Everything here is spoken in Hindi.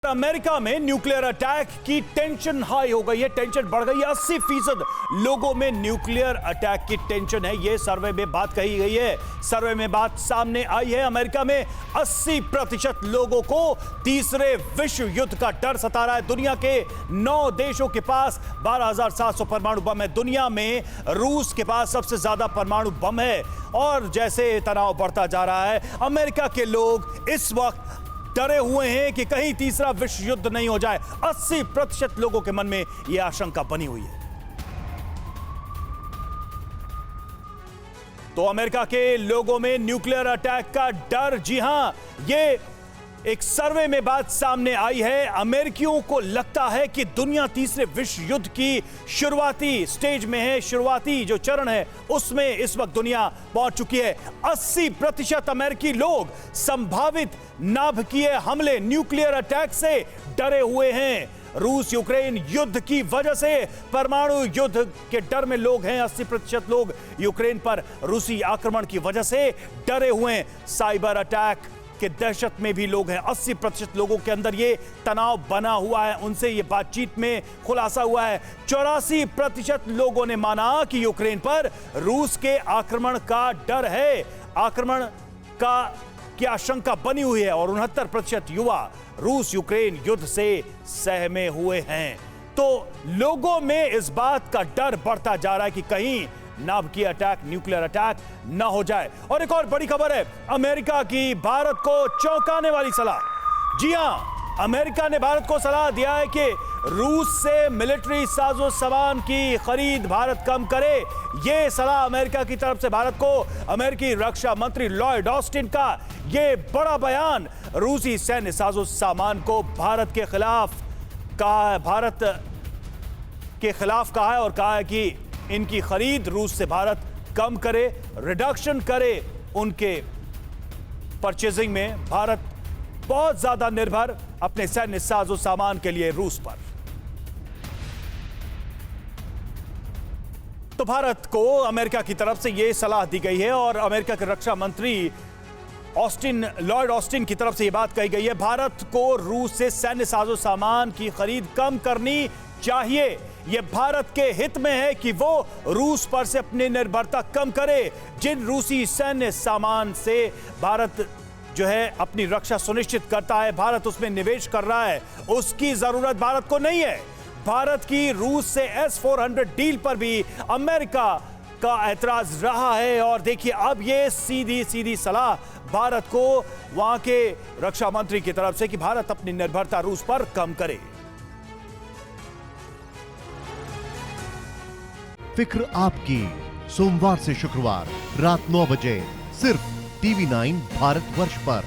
अमेरिका में न्यूक्लियर अटैक की टेंशन हाई हो गई है, टेंशन बढ़ गई है। 80% लोगों में न्यूक्लियर अटैक की टेंशन है। यह सर्वे में बात कही गई है, सर्वे में बात सामने आई है। अमेरिका में 80% लोगों को तीसरे विश्व युद्ध का डर सता रहा है। दुनिया के 9 देशों के पास 12,700 परमाणु बम है। दुनिया में रूस के पास सबसे ज्यादा परमाणु बम है। और जैसे तनाव बढ़ता जा रहा है, अमेरिका के लोग इस वक्त डरे हुए हैं कि कहीं तीसरा विश्व युद्ध नहीं हो जाए। 80% लोगों के मन में यह आशंका बनी हुई है। तो अमेरिका के लोगों में न्यूक्लियर अटैक का डर, जी हां, ये एक सर्वे में बात सामने आई है। अमेरिकियों को लगता है कि दुनिया तीसरे विश्व युद्ध की शुरुआती स्टेज में है, शुरुआती जो चरण है उसमें इस वक्त दुनिया पहुंच चुकी है। 80% अमेरिकी लोग संभावित नाभिकीय हमले, न्यूक्लियर अटैक से डरे हुए हैं। रूस यूक्रेन युद्ध की वजह से, परमाणु युद्ध के डर में लोग हैं। 80% लोग यूक्रेन पर रूसी आक्रमण की वजह से डरे हुए हैं। साइबर अटैक के दहशत में भी लोग हैं। 80% लोगों के अंदर ये तनाव बना हुआ है। उनसे ये बातचीत में खुलासा हुआ है। 84% लोगों ने माना कि यूक्रेन पर रूस के आक्रमण का डर है, आक्रमण की आशंका बनी हुई है। और 69% युवा रूस यूक्रेन युद्ध से सहमे हुए हैं। तो लोगों में इस बात का डर बढ़ता जा रहा है कि कहीं नाभिकीय अटैक, न्यूक्लियर अटैक ना हो जाए। और एक और बड़ी खबर है, अमेरिका की भारत को चौंकाने वाली सलाह। जी हां, अमेरिका ने भारत को सलाह दिया है कि रूस से मिलिट्री साजो सामान की खरीद भारत कम करे। यह सलाह अमेरिका की तरफ से भारत को, अमेरिकी रक्षा मंत्री लॉयड ऑस्टिन का यह बड़ा बयान रूसी सैन्य साजो सामान को भारत के खिलाफ कहा है और कहा है कि इनकी खरीद रूस से भारत कम करे, रिडक्शन करे उनके परचेजिंग में। भारत बहुत ज्यादा निर्भर अपने सैन्य साजो सामान के लिए रूस पर। तो भारत को अमेरिका की तरफ से यह सलाह दी गई है और अमेरिका के रक्षा मंत्री लॉयड ऑस्टिन की तरफ से यह बात कही गई है, भारत को रूस से सैन्य साजो सामान की खरीद कम करनी चाहिए। यह भारत के हित में है कि वो रूस पर से अपनी निर्भरता कम करे। जिन रूसी सैन्य सामान से भारत जो है अपनी रक्षा सुनिश्चित करता है, भारत उसमें निवेश कर रहा है, उसकी जरूरत भारत को नहीं है। भारत की रूस से S-400 डील पर भी अमेरिका का ऐतराज रहा है। और देखिए, अब ये सीधी सलाह भारत को वहां के रक्षा मंत्री की तरफ से कि भारत अपनी निर्भरता रूस पर कम करे। फिक्र आपकी, सोमवार से शुक्रवार रात 9 बजे सिर्फ TV9 भारतवर्ष पर।